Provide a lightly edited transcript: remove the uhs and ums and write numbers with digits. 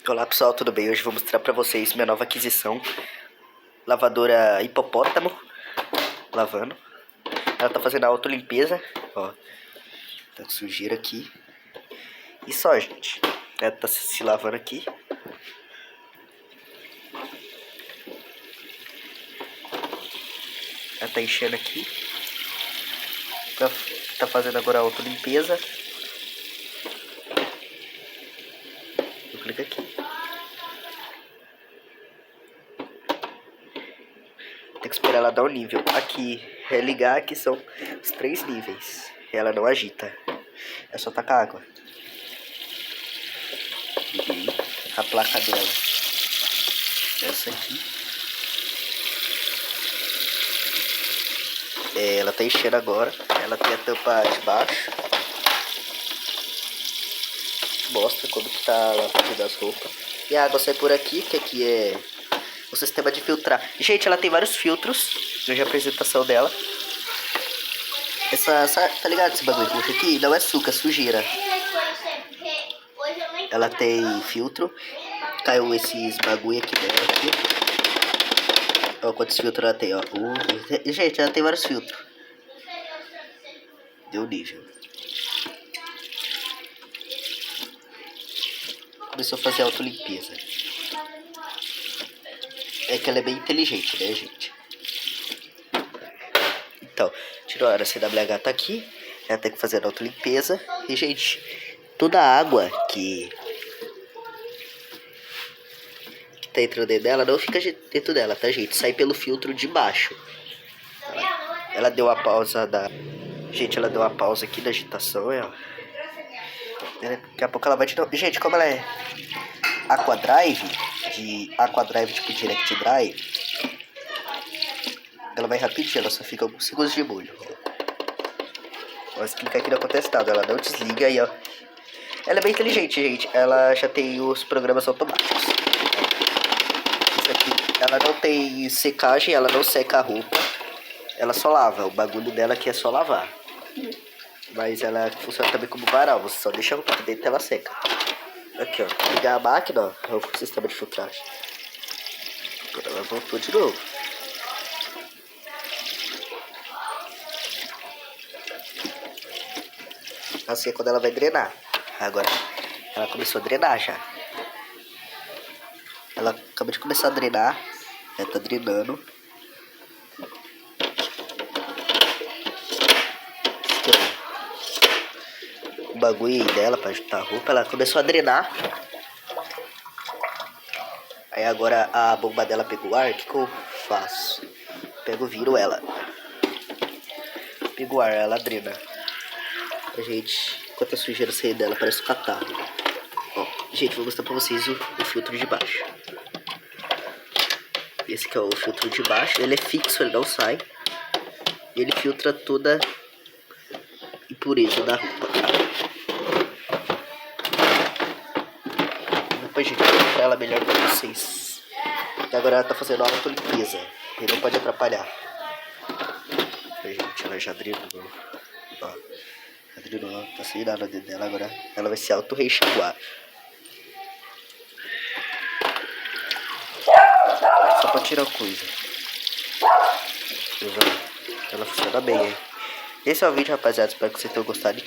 Olá pessoal, tudo bem? Hoje vou mostrar pra vocês minha nova aquisição. Lavadora hipopótamo. Lavando. Ela tá fazendo a autolimpeza. Ó, tá com sujeira aqui. E só, gente. Ela tá se lavando aqui. Ela tá enchendo aqui. Tá fazendo agora a autolimpeza. Eu clico aqui. Tem que esperar ela dar o nível. Aqui é ligar, aqui são os 3 níveis. Ela não agita. É só tacar água. Liguei a placa dela. Essa aqui. Ela tá enchendo agora. Ela tem a tampa de baixo. Mostra como que tá a lavagem das roupas. E a água sai por aqui, que aqui é o sistema de filtrar. Gente, ela tem vários filtros. Veja a apresentação dela. Tá ligado esse bagulho aqui? Não é suco, é sujeira. Ela tem filtro. Caiu esses bagulho aqui dela aqui. Olha quantos filtros ela tem, ó. Gente, ela tem vários filtros. Deu nível. Começou a fazer autolimpeza. É que ela é bem inteligente, né, gente? Então, tirou a hora, a CWH tá aqui. Ela tem que fazer a autolimpeza. E, gente, toda a água que tá entrando dentro dela não fica dentro dela, tá, gente? Sai pelo filtro de baixo. Ela deu a pausa da... Gente, ela deu a pausa aqui da agitação, ó. Daqui a pouco ela vai de novo. Gente, como ela é Aquadrive, tipo Direct Drive, ela vai rapidinho, ela só fica alguns segundos de molho. Mas clicar aqui não acontece nada, ela não desliga e ó. Ela é bem inteligente, gente. Ela já tem os programas automáticos. Isso aqui, ela não tem secagem, ela não seca a roupa. Ela só lava. O bagulho dela aqui é só lavar. Mas ela funciona também como varal. Você só deixa a roupa aqui dentro e ela seca. Aqui, ó. Ligar a máquina, ó. É o sistema de filtragem. Agora ela voltou de novo. Assim é quando ela vai drenar. Agora, ela começou a drenar já. Ela acabou de começar a drenar. Ela tá drenando. O bagulho dela pra ajudar a roupa. Ela começou a drenar. Aí agora a bomba dela pegou ar. O que eu faço? Pego, viro ela. Pego ar, ela drena. A gente, enquanto a sujeira sair dela, parece um catarro. Ó, gente, vou mostrar pra vocês o filtro de baixo. Esse que é o filtro de baixo. Ele é fixo, ele não sai. E ele filtra toda impureza da roupa. Depois, gente, eu vou mostrar ela melhor pra vocês. E agora ela tá fazendo a autolimpeza. Ele não pode atrapalhar. Gente, ela já drenou. Ó. Não tá sem nada dentro dela, agora ela vai se auto-reenxaguar. Só pra tirar coisa. Ela funciona bem, hein? Esse é o vídeo, rapaziada. Espero que vocês tenham gostado.